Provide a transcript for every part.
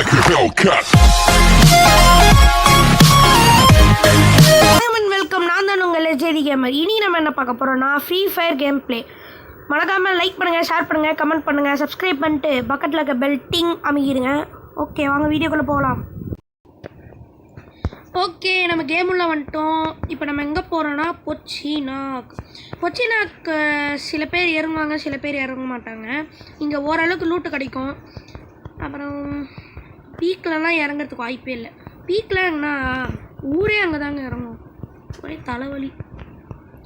like a Hellcat. Welcome, நான் தான் உங்கள் லெஜெரி கேமர். இனி நம்ம என்ன பார்க்க போகிறோம்னா ஃப்ரீ ஃபயர் கேம் பிளே. மறக்காமல் லைக் பண்ணுங்கள், ஷேர் பண்ணுங்கள், கமெண்ட் பண்ணுங்கள், சப்ஸ்கிரைப் பண்ணிட்டு பக்கத்தில் இருக்க பெல் டிங் அமைக்கிடுங்க. ஓகே, வாங்க வீடியோக்குள்ளே போகலாம். ஓகே, நம்ம கேம் உள்ள வந்துட்டோம். இப்போ நம்ம எங்கே போகிறோன்னா பொச்சினாக். சில பேர் இறங்குவாங்க, சில பேர் இறங்க மாட்டாங்க. இங்கே ஓரளவுக்கு லூட்டு கிடைக்கும். அப்புறம் பீக்கிலலாம் இறங்கிறதுக்கு வாய்ப்பே இல்லை. பீக்கில் எங்கன்னா ஊரே அங்கே தாங்க இறங்கும். ஒரே தலைவலி.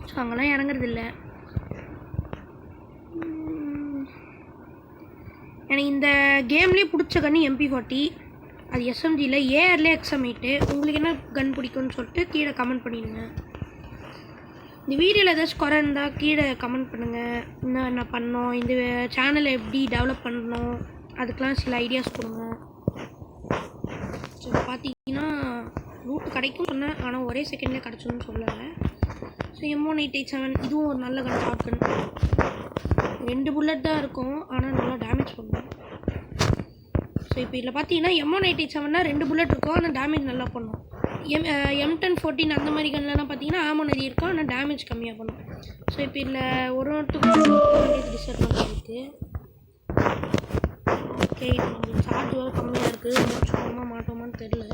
ஸோ அங்கெல்லாம் இறங்குறதில்ல. எனக்கு இந்த கேம்லேயே பிடிச்ச கன்று MP40. அது SMGயில் ஏஆர்லேயே XM8. உங்களுக்கு என்ன கன் பிடிக்கும்னு சொல்லிட்டு கீழே கமெண்ட் பண்ணிடுங்க. இந்த வீடியோவில் ஏதாச்சும் குறை இருந்தால் கீழே கமெண்ட் பண்ணுங்கள். இன்னும் என்ன பண்ணோம், இந்த சேனலை எப்படி டெவலப் பண்ணணும், அதுக்கெலாம் சில ஐடியாஸ் கொடுங்க. ஸோ பார்த்தீங்கன்னா ரூட் கிடைக்கும் சொன்னேன், ஆனால் ஒரே செகண்ட்லேயே கிடச்சோன்னு சொல்லலை. ஸோ M1887 இதுவும் ஒரு நல்ல கன், ஷார்ட் கன். 2 புல்லட் தான் இருக்கும், ஆனால் நல்லா டேமேஜ் பண்ணும். ஸோ இப்போ இதில் பார்த்தீங்கன்னா M1887 2 புல்லட் இருக்கும், ஆனால் டேமேஜ் நல்லா பண்ணும். M1014 அந்த மாதிரி கன்லாம் பார்த்தீங்கன்னா ஆமோ நிறைய இருக்கும், ஆனால் டேமேஜ் கம்மியாக பண்ணும். ஸோ இப்போ இதில் ஒருத்தருக்கு டிஸ்அட்வான்டேஜ் இருக்குது. ஓகே, இப்போ நம்மளுக்கு சார்ஜ் வேறு கம்மியாக இருக்குது. முடிச்சுக்கோமா மாட்டோமான்னு தெரில.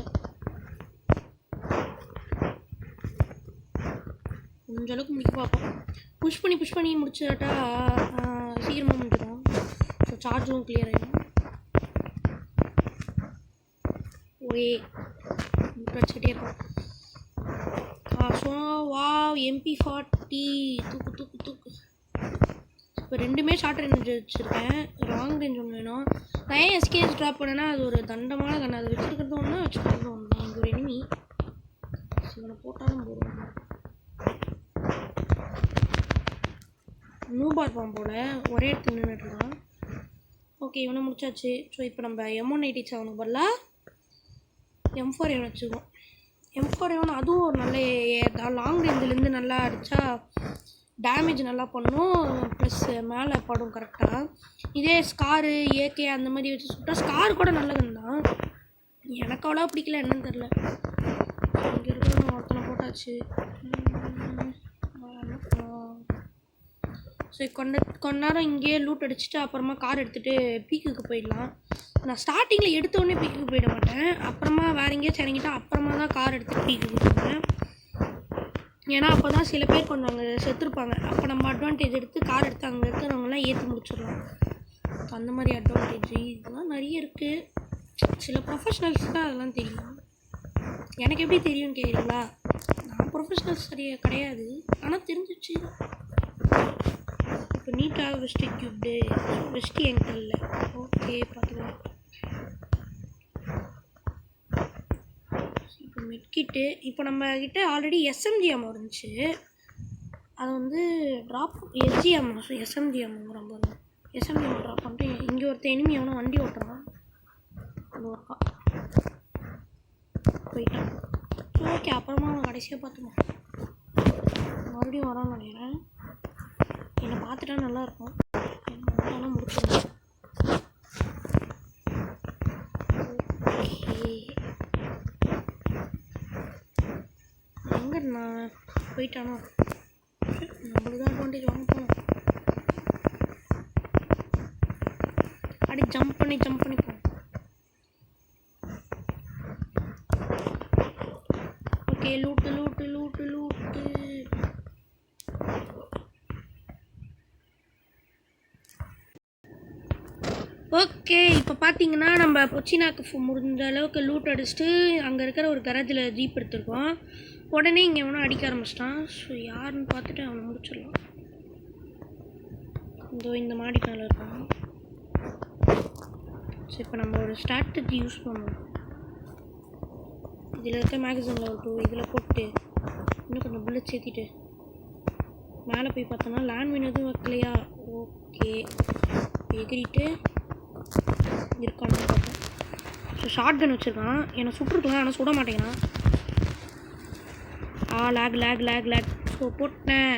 கொஞ்ச அளவுக்கு முடிக்க பார்ப்போம். புஷ் பண்ணி முடிச்சுட்டா சீக்கிரமாக முடிஞ்சிடும். ஸோ சார்ஜும் கிளியர் ஆகிடும். ஒரே வச்சுக்கிட்டே இருக்கும். ஸோ MP40 தூக்கு. இப்போ 2மே ஷார்ட் ரேஞ்ச் வச்சுருக்கேன். லாங் ரேஞ்ச் ஒன்று வேணும். நான் ஏன் SKS ட்ராப் பண்ணேன்னா அது ஒரு தண்டமான கண்ணு. அது வச்சுருக்கிறது ஒன்று, வச்சுருக்கிறது ஒன்று தான். இங்கே ஒரு எனிமி இவனை போட்டாலும் போடுவோம். நூபார் பாம் போல் ஒரே இடத்துல நின்றுட்டுருக்கான். ஓகே, இவனை முடிச்சாச்சு. ஸோ இப்போ நம்ம M187 பதிலாக M4A வச்சுருக்கோம். M4A அதுவும் ஒரு நல்ல லாங் ரேஞ்சிலேருந்து நல்லா அடித்தா டேமேஜ் நல்லா பண்ணும், ப்ளஸ் மேலே படும் கரெக்டாக. இதே ஸ்காரு AK அந்த மாதிரி வச்சு சுட்டால் ஸ்கார் கூட நல்லதுன்னு தான். எனக்கு அவ்வளோ பிடிக்கல, என்னன்னு தெரில. இங்கே இருக்கிற ஒருத்தனை போட்டாச்சு. ஸோ கொஞ்ச நேரம் இங்கேயே லூட் அடிச்சுட்டு அப்புறமா கார் எடுத்துகிட்டு பீக்குக்கு போயிடலாம். நான் ஸ்டார்டிங்கில் எடுத்தோடனே பீக்குக்கு போயிட மாட்டேன். அப்புறமா வேறு எங்கேயாச்சும் இறங்கிட்டா அப்புறமா தான் கார் எடுத்துகிட்டு பீக்குக்கு போவேன். ஏன்னா அப்போ தான் சில பேர் கொஞ்சம் அங்கே செத்துருப்பாங்க. அப்போ நம்ம அட்வான்டேஜ் எடுத்து கார் எடுத்து அங்கே இருக்கிறவங்களாம் ஏற்றி முடிச்சிடலாம். அந்த மாதிரி அட்வான்டேஜ் இதெல்லாம் நிறைய இருக்குது. சில ப்ரொஃபஷ்னல்ஸ் தான் அதெல்லாம் தெரியும். எனக்கு எப்படி தெரியும்னு கேட்குறீங்களா? நான் ப்ரொஃபஷ்னல்ஸ் சரியாக கிடையாது, ஆனால் தெரிஞ்சிச்சு. இப்போ நீட்டாக வெஸ்ட் கியூப்டு வெஸ்ட் எங்கிட்ட இல்லை. ஓகே, பார்த்துக்கலாம். இப்போ மெட்கிட்டு இப்போ நம்மக்கிட்ட ஆல்ரெடி SMG அம்மா இருந்துச்சு. அதை வந்து ட்ராப் SG அம்மா. ஸோ SMG அம்மா ரொம்ப SMG அம்மா ட்ராப் பண்ணிட்டு இங்கே ஒருத்தர் எனிமி அவனை வண்டி ஓட்டுறான். அது ஒர்க்கா போயிட்டான். ஸோ ஓகே, அப்புறமா அவன் கடைசியாக பார்த்துக்கலாம். மறுபடியும் வரான்னு நினைக்கிறேன். என்னை பார்த்துட்டா நல்லாயிருக்கும். என்ன முடிச்சிருந்தேன். ஓகே, எங்கே நான் போயிட்டானோ? நம்மளுக்கு தான் அட்வான்டேஜ் வாங்க போனோம். அப்படி ஜம்ப் பண்ணி போவோம். Okay, loot. ஓகே, இப்போ பார்த்தீங்கன்னா நம்ம பொச்சினாக்கு முடிஞ்ச அளவுக்கு லூட் அடிச்சுட்டு அங்கே இருக்கிற ஒரு கராஜில் ஜீப் எடுத்துருக்கோம். உடனே இங்கே எவனோ அடிக்க ஆரம்பிச்சிட்டான். ஸோ யாருன்னு பார்த்துட்டு அவனை முடிச்சிடலாம். இந்த மாடி மேலே இருக்கான். ஸோ இப்போ நம்ம ஒரு ஸ்ட்ராட்டஜி யூஸ் பண்ணுவோம். இதில் இருக்க மேகசினில் ஒரு 2 இதில் போட்டு இன்னும் கொஞ்சம் புல்லட் சேர்த்திட்டு மேலே போய் பார்த்தோன்னா லேண்ட் மீன் எதுவும் வைக்கலையா? ஓகே, எகிரிட்டு இருக்கான்னு பார்ப்போம். ஸோ ஷார்ட் கன் வச்சுருக்கான். என்னை சுட்டுருக்கலாம், ஆனால் சுட மாட்டேங்கிறான். லேக். ஸோ போட்டேன்.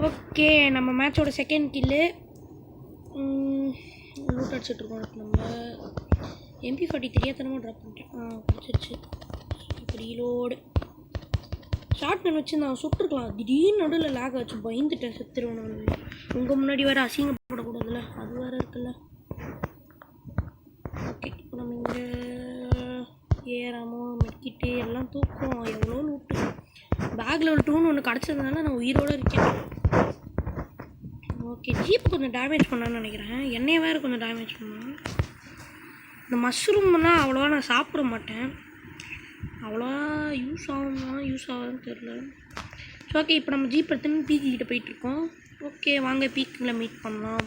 ஓகே, நம்ம மேட்சோட செகண்ட் கில்லு. லூட் அடிச்சிட்ருக்கோம் நம்ம. MP40 தெரியாதனமாக ட்ராப் பண்ணிட்டேன். பிடிச்சிருச்சு. இப்போ ரீலோடு. ஷார்ட் கன் வச்சு நான் சுட்டுருக்கலாம். திடீர்னு நடுவில் லேக் வச்சு பயந்துட்டேன், செத்துருவேன் நான். உங்கள் முன்னாடி வேறு அசிங்கப்படக்கூடாதுல்ல, அது வேறு இருக்குல்ல. ஓகே, இப்போ நம்ம இங்கே ஏறாமோ மெக்கிட்டு எல்லாம் தூக்கம். எவ்வளோ லூட்டு. பேக் லெவல் 2ன்னு ஒன்று கிடச்சதுனால நான் உயிரோடு இருக்கேன். ஓகே, ஜீப்பு கொஞ்சம் டேமேஜ் பண்ணான்னு நினைக்கிறேன். என்னைய வேறு கொஞ்சம் டேமேஜ் பண்ணேன். இந்த மஷ்ரூம்னால் அவ்வளோவா நான் சாப்பிட மாட்டேன். அவ்வளோவா யூஸ் ஆகுதுன்னு தெரில. ஸோ ஓகே, இப்போ நம்ம ஜீப் எடுத்துன்னு பீக்கிட்ட போயிட்டுருக்கோம். ஓகே, வாங்க பீக்கில் மீட் பண்ணலாம்.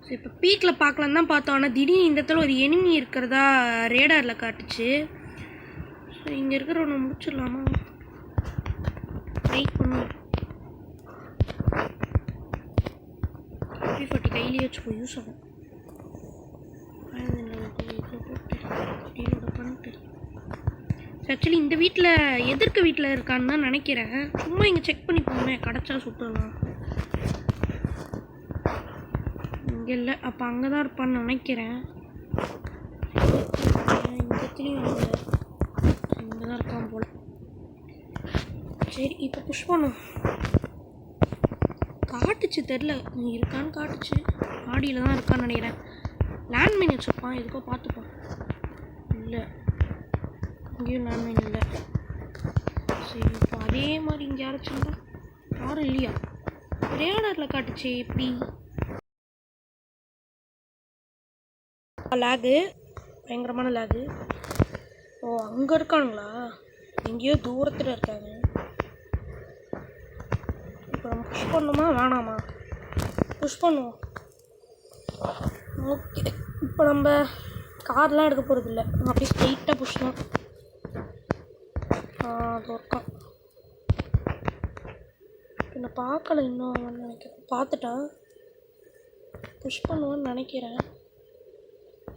ஸோ இப்போ பீக்கில் பார்க்கலாம் தான் பார்த்தோம். ஆனால் திடீர்னு இந்த இடத்துல ஒரு எனிமி இருக்கிறதா ரேடாரில் காட்டுச்சு. ஸோ இங்கே இருக்கிற ஒன்று முடிச்சிடலாமா? வெயிட் பண்ணுவோம். MP40 கையிலேயே வச்சுக்கோ, யூஸ் ஆகும். ஆக்சுவலி இந்த வீட்டில் எதிர்க்க வீட்டில் இருக்கான்னு தான் நினைக்கிறேன். சும்மா இங்கே செக் பண்ணி போனேன், கிடச்சா சுட்டலாம். இங்கே இல்லை, அப்போ அங்கே தான் இருப்பான்னு நினைக்கிறேன். இந்த இடத்துலையும் இல்லை, இங்கே தான் இருக்கான் போல். சரி, இப்போ புஷ் பண்ணும். காட்டுச்சு, தெரில இருக்கான்னு காட்டுச்சு. ஆடியில் தான் இருக்கான்னு நினைக்கிறேன். லேண்ட்மைன் வச்சுருப்பான், எதுக்கோ பார்த்துப்போம். இல்லை, இங்கேயும் லேண்ட்மைன் இல்லை. சரி, இப்போ அதே மாதிரி இங்கே யாராச்சும் யாரும் இல்லையா? ரேடாரில் காட்டுச்சு. எப்படி லேகு, பயங்கரமான லேகு. ஓ, அங்கே இருக்கானுங்களா? எங்கேயோ தூரத்தில் இருக்காங்க. இப்போ நம்ம புஷ் பண்ணணுமா வேணாமா? புஷ் பண்ணுவோம். ஓகே, இப்போ நம்ம கார்லாம் எடுக்க போகிறது இல்லை, அப்படியே ஸ்ட்ரெயிட்டாக புஷ் தான். அது ஒர்க்கான். என்னை பார்க்கல இன்னும் அவன் நினைக்கிறேன். பார்த்துட்டான். புஷ் பண்ணுவான்னு நினைக்கிறேன்.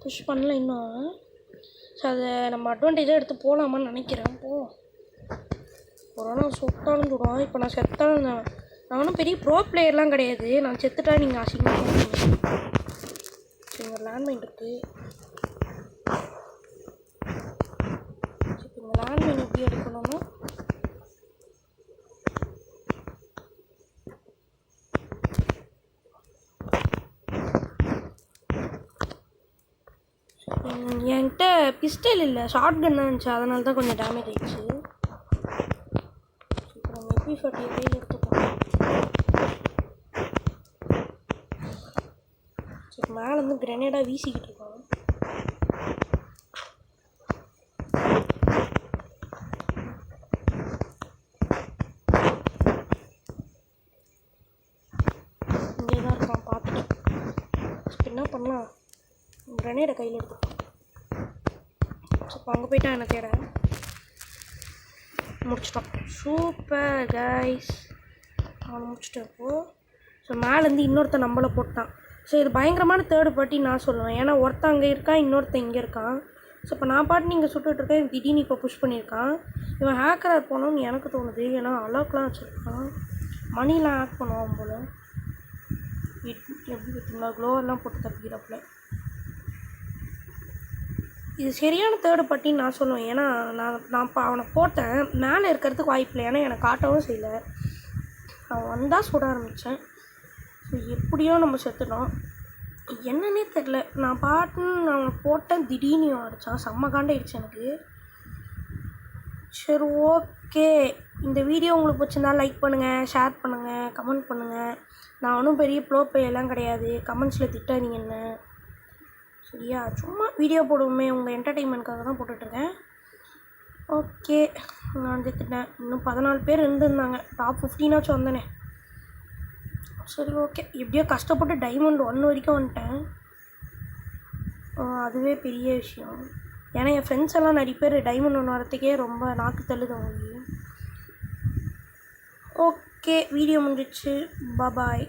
புஷ் பண்ணல இன்னும். ஸோ அதை நம்ம அட்வான்டேஜாக எடுத்து போகலாமான்னு நினைக்கிறேன். ஒரு நாள் சுட்டாலும் சுடுவான். இப்போ நான் செத்தாலும் நான் ஒன்றும் பெரிய ப்ரோ பிளேயர்லாம் கிடையாது. நான் செத்துட்டா நீங்கள் அசிங்கமாக சரி, இங்கே லேண்ட்மைன் இருக்குது. இப்போ இந்த லேண்ட்மைன் எப்படி எடுக்கணும்னா என்கிட்ட பிஸ்டல் இல்லை, ஷார்ட் கன்னாக இருந்துச்சு. அதனால தான் கொஞ்சம் டேமேஜ் ஆகிடுச்சு. இப்போ நம்ம MP40 கையில் எடுத்துப்போம். சரி, மேலே வந்து கிரெனேடாக வீசிக்கிட்டு இருக்கோம். இங்கே தான் இருக்கான், பார்த்துட்டேன். இப்போ என்ன பண்ணலாம்? கிரெனேடை கையில் எடுத்துப்போம். ஸோ இப்போ அங்கே போய்ட்டா என்ன தேட முடிச்சிட்டோம். சூப்பர் கைஸ், அவனை முடிச்சிட்டேன் இப்போது. ஸோ மேலேருந்து இன்னொருத்தன் நம்மளை போட்டான். ஸோ இது பயங்கரமான தேர்டு பார்ட்டி நான் சொல்லுவேன். ஏன்னா ஒருத்தன் அங்கே இருக்கான், இன்னொருத்தன் இங்கே இருக்கான். ஸோ இப்போ நான் பாட்டு இங்கே சுட்டுட்ருக்கேன், திடீர்னு இப்போ புஷ் பண்ணியிருக்கான். இவன் ஹேக்கராக போனோம்னு எனக்கு தோணுது. ஏன்னா அலாக்லாம் வச்சுருக்கான், மணிலாம் ஹேக் பண்ணுவான் போல். எப்படி பார்த்தீங்களா, க்ளோவெல்லாம் போட்டு தப்பிக்கிறப்பல. இது சரியான தேர்டு பார்ட்டின்னு நான் சொல்லுவேன். ஏன்னா நான் இப்போ அவனை போட்டேன், மேலே இருக்கிறதுக்கு வாய்ப்பில்லை. ஏன்னா எனக்கு காட்டவும் செய்யலை. அவன் வந்தால் சுட ஆரம்பித்தேன். ஸோ எப்படியோ நம்ம செத்துட்டோம். என்னன்னே தெரில, நான் பாட்டுன்னு அவனை போட்டேன், திடீர்னு அடித்தான். செம்ம காண்டாயிடுச்சு எனக்கு. சரி, ஓகே. இந்த வீடியோ உங்களுக்கு பிடிச்சிருந்தா லைக் பண்ணுங்கள், ஷேர் பண்ணுங்கள், கமெண்ட் பண்ணுங்கள். நான் ஒன்றும் பெரிய ப்ளோ பிளேயெல்லாம் கிடையாது, கமெண்ட்ஸில் திட்டாதீங்க என்ன, சரியா? சும்மா வீடியோ போடுவோமே, உங்கள் என்டர்டெயின்மெண்ட்காக தான் போட்டுட்ருக்கேன். ஓகே, நான் செத்துட்டேன். இன்னும் 14 பேர் இருந்திருந்தாங்க, டாப் 15ஆச்சும் வந்தேனே. சரி, ஓகே. எப்படியோ கஷ்டப்பட்டு டைமண்ட் 1 வரைக்கும் வந்துட்டேன். அதுவே பெரிய விஷயம். ஏன்னா என் ஃப்ரெண்ட்ஸ் எல்லாம் நிறைய பேர் டைமண்ட் 1 வரத்துக்கே ரொம்ப நாக்கு தள்ளுது அவங்களுக்கு. ஓகே, வீடியோ முடிஞ்சிச்சு. பாய்.